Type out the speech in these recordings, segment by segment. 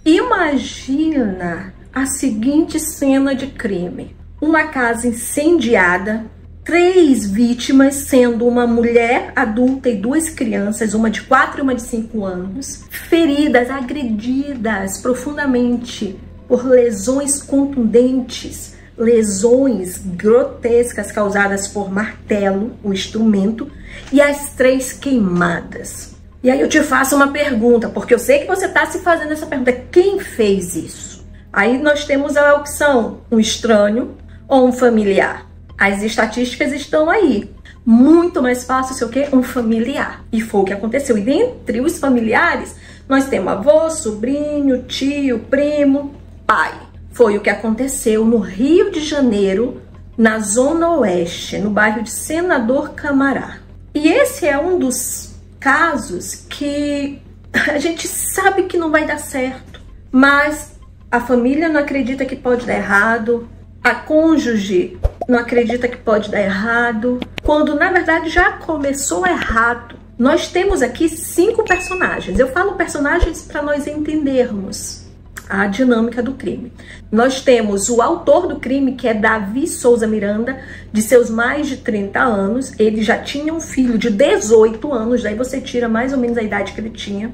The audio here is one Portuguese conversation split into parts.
Imagina a seguinte cena de crime. Uma casa incendiada, 3 vítimas, sendo uma mulher adulta e 2 crianças, uma de 4 e uma de 5 anos, feridas, agredidas profundamente por lesões contundentes, lesões grotescas causadas por martelo, o instrumento, e as 3 queimadas. E aí eu te faço uma pergunta, porque eu sei que você está se fazendo essa pergunta: quem fez isso? Aí nós temos a opção: um estranho ou um familiar. As estatísticas estão aí. Muito mais fácil ser o quê? Um familiar. E foi o que aconteceu. E dentre os familiares, nós temos avô, sobrinho, tio, primo, pai. Foi o que aconteceu no Rio de Janeiro, na Zona Oeste, no bairro de Senador Camará. E esse é um dos casos que a gente sabe que não vai dar certo, mas a família não acredita que pode dar errado, a cônjuge não acredita que pode dar errado, quando na verdade já começou errado. Nós temos aqui 5 personagens. Eu falo personagens para nós entendermos a dinâmica do crime. Nós temos o autor do crime, que é Davi Souza Miranda, de seus mais de 30 anos. Ele já tinha um filho de 18 anos, daí você tira mais ou menos a idade que ele tinha.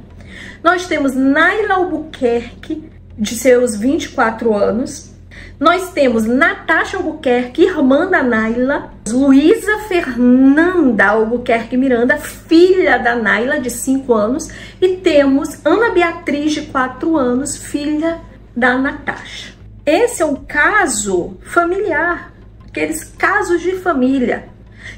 Nós temos Naila Albuquerque, de seus 24 anos. Nós temos Natasha Albuquerque, irmã da Naila. Luísa Fernanda Albuquerque Miranda, filha da Naila, de 5 anos. E temos Ana Beatriz, de 4 anos, filha da Natasha. Esse é um caso familiar, aqueles casos de família.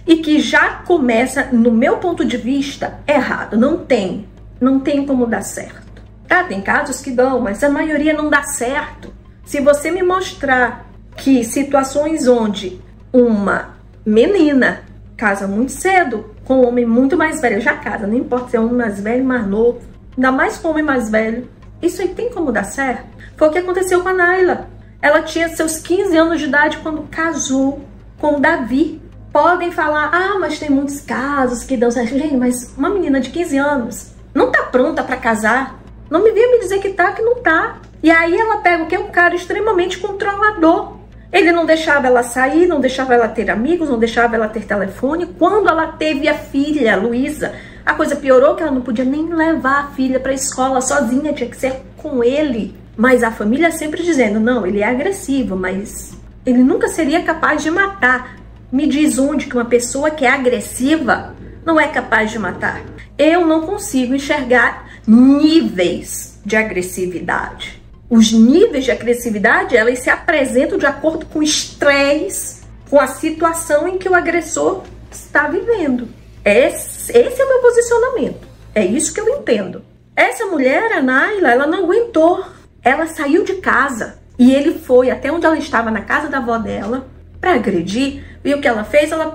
E que já começa, no meu ponto de vista, errado. Não tem como dar certo. Tá, tem casos que dão, mas a maioria não dá certo. Se você me mostrar que situações onde uma menina casa muito cedo com um homem muito mais velho, já casa, não importa se é um mais velho, mais novo, ainda mais com um homem mais velho, isso aí tem como dar certo? Foi o que aconteceu com a Naila. Ela tinha seus 15 anos de idade quando casou com o Davi. Podem falar: ah, mas tem muitos casos que dão certo. Gente, mas uma menina de 15 anos não tá pronta para casar. Não me venha me dizer que tá, que não tá. E aí ela pega o que? Um cara extremamente controlador. Ele não deixava ela sair, não deixava ela ter amigos, não deixava ela ter telefone. Quando ela teve a filha, Luísa, a coisa piorou, que ela não podia nem levar a filha para a escola sozinha, tinha que ser com ele. Mas a família sempre dizendo: não, ele é agressivo, mas ele nunca seria capaz de matar. Me diz onde que uma pessoa que é agressiva não é capaz de matar. Eu não consigo enxergar níveis de agressividade. Os níveis de agressividade, elas se apresentam de acordo com o estresse, com a situação em que o agressor está vivendo. Esse é o meu posicionamento. É isso que eu entendo. Essa mulher, a Naila, ela não aguentou. Ela saiu de casa e ele foi até onde ela estava, na casa da avó dela, para agredir. E o que ela fez? Ela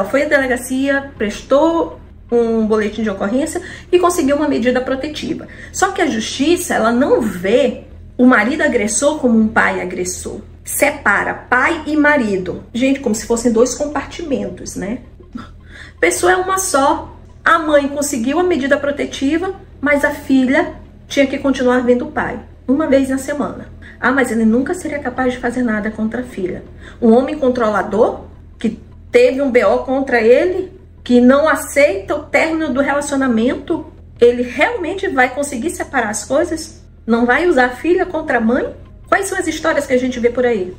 foi à delegacia, prestou um boletim de ocorrência e conseguiu uma medida protetiva. Só que a justiça, ela não vê o marido agressor como um pai agressor. Separa pai e marido. Gente, como se fossem 2 compartimentos, né? A pessoa é uma só. A mãe conseguiu a medida protetiva, mas a filha tinha que continuar vendo o pai, uma vez na semana. Ah, mas ele nunca seria capaz de fazer nada contra a filha. Um homem controlador, que teve um BO contra ele, que não aceita o término do relacionamento, ele realmente vai conseguir separar as coisas? Não vai usar a filha contra a mãe? Quais são as histórias que a gente vê por aí?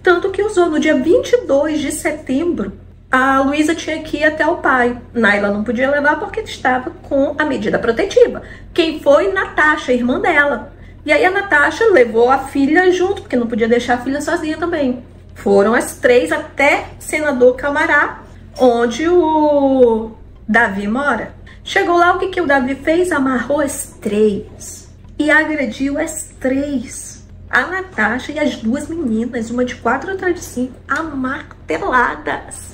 Tanto que usou no dia 22 de setembro, a Luísa tinha que ir até o pai. Naila não podia levar porque estava com a medida protetiva. Quem foi? Natasha, irmã dela. E aí a Natasha levou a filha junto, porque não podia deixar a filha sozinha também. Foram as 3 até Senador Camará, onde o Davi mora. Chegou lá, o que o Davi fez? Amarrou as 3 e agrediu as 3. A Natasha e as 2 meninas, uma de 4 e outra de 5, amarteladas.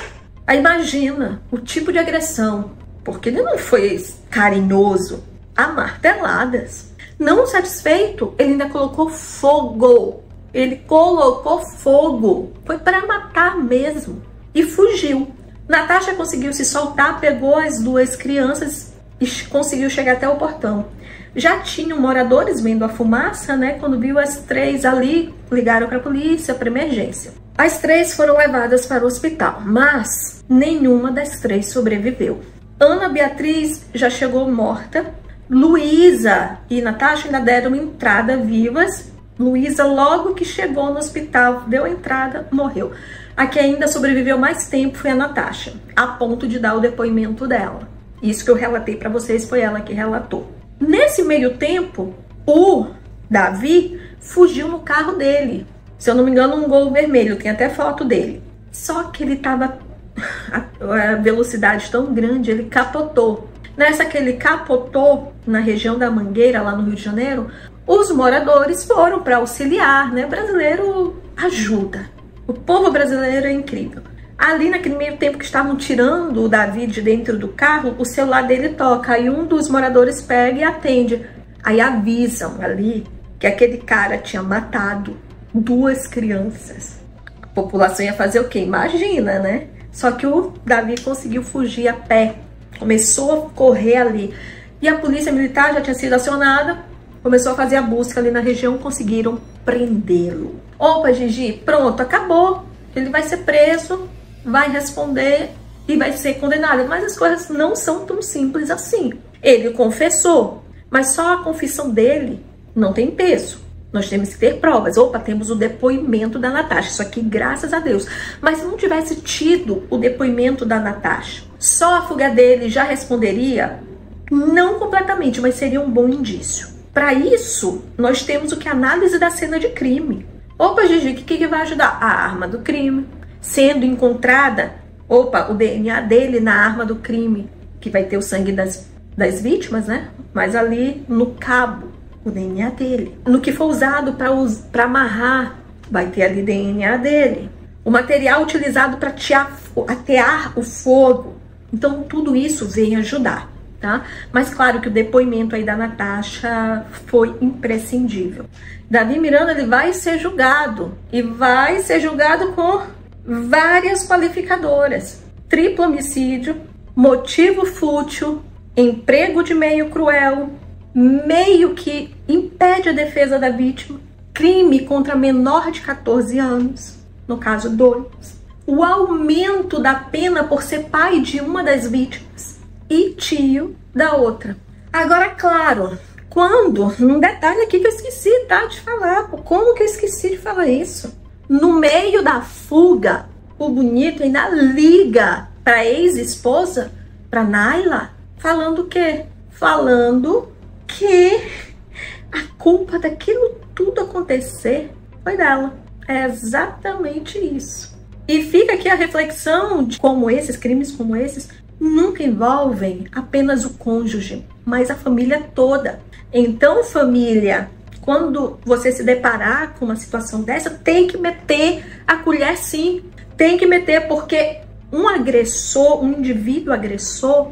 Aí imagina o tipo de agressão, porque ele não foi carinhoso, amarteladas. Não satisfeito, ele ainda colocou fogo. Ele colocou fogo. Foi para matar mesmo. E fugiu. Natasha conseguiu se soltar, pegou as 2 crianças e conseguiu chegar até o portão. Já tinham moradores vendo a fumaça, né? Quando viu as 3 ali, ligaram para a polícia, para emergência. As 3 foram levadas para o hospital, mas nenhuma das 3 sobreviveu. Ana Beatriz já chegou morta. Luísa e Natasha ainda deram entrada vivas. Luísa, logo que chegou no hospital, deu entrada, morreu. A que ainda sobreviveu mais tempo foi a Natasha, a ponto de dar o depoimento dela. Isso que eu relatei para vocês foi ela que relatou. Nesse meio tempo, o Davi fugiu no carro dele. Se eu não me engano, um Gol vermelho, tem até foto dele. Só que ele tava a velocidade tão grande, ele capotou. Nessa que ele capotou, na região da Mangueira, lá no Rio de Janeiro, os moradores foram para auxiliar, né? Brasileiro ajuda. O povo brasileiro é incrível. Ali naquele meio tempo que estavam tirando o Davi de dentro do carro, o celular dele toca. Aí um dos moradores pega e atende. Aí avisam ali que aquele cara tinha matado 2 crianças. A população ia fazer o quê? Imagina, né? Só que o Davi conseguiu fugir a pé. Começou a correr ali. E a polícia militar já tinha sido acionada. Começou a fazer a busca ali na região. Conseguiram prendê-lo. Opa, Gigi, pronto, acabou. Ele vai ser preso, vai responder e vai ser condenado. Mas as coisas não são tão simples assim. Ele confessou, mas só a confissão dele não tem peso. Nós temos que ter provas. Opa, temos o depoimento da Natasha. Isso aqui, graças a Deus. Mas se não tivesse tido o depoimento da Natasha, só a fuga dele já responderia? Não completamente, mas seria um bom indício. Para isso, nós temos o que? Análise da cena de crime. Opa, Gigi, o que vai ajudar? A arma do crime. Sendo encontrada, opa, o DNA dele na arma do crime, que vai ter o sangue das vítimas, né? Mas ali no cabo, o DNA dele. No que for usado para amarrar, vai ter ali DNA dele. O material utilizado para atear o fogo. Então, tudo isso vem ajudar, tá? Mas claro que o depoimento aí da Natasha foi imprescindível. Davi Miranda, ele vai ser julgado. E vai ser julgado com várias qualificadoras. Triplo homicídio, motivo fútil, emprego de meio cruel, meio que impede a defesa da vítima, crime contra menor de 14 anos, no caso 2, o aumento da pena por ser pai de uma das vítimas e tio da outra. Agora, claro, um detalhe aqui que eu esqueci, tá, de falar, como que eu esqueci de falar isso? No meio da fuga, o bonito ainda liga para a ex-esposa, para Naila, falando o quê? Falando que a culpa daquilo tudo acontecer foi dela. É exatamente isso. E fica aqui a reflexão de como crimes como esses, nunca envolvem apenas o cônjuge, mas a família toda. Então, família, quando você se deparar com uma situação dessa, tem que meter a colher sim. Tem que meter, porque um agressor, um indivíduo agressor,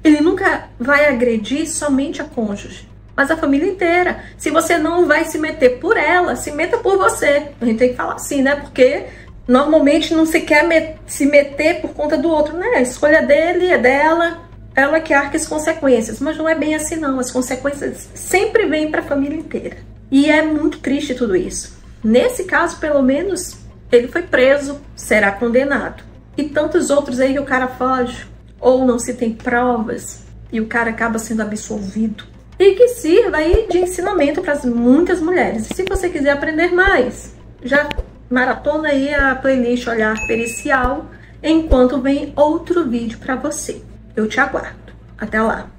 ele nunca vai agredir somente a cônjuge, mas a família inteira. Se você não vai se meter por ela, se meta por você. A gente tem que falar assim, né? Porque normalmente não se quer se meter por conta do outro, né? A escolha dele é dela, ela que arca as consequências. Mas não é bem assim, não. As consequências sempre vêm para a família inteira. E é muito triste tudo isso. Nesse caso, pelo menos, ele foi preso, será condenado. E tantos outros aí que o cara foge, ou não se tem provas, e o cara acaba sendo absolvido. E que sirva aí de ensinamento para muitas mulheres. E se você quiser aprender mais, já maratona aí a playlist Olhar Pericial, enquanto vem outro vídeo para você. Eu te aguardo. Até lá!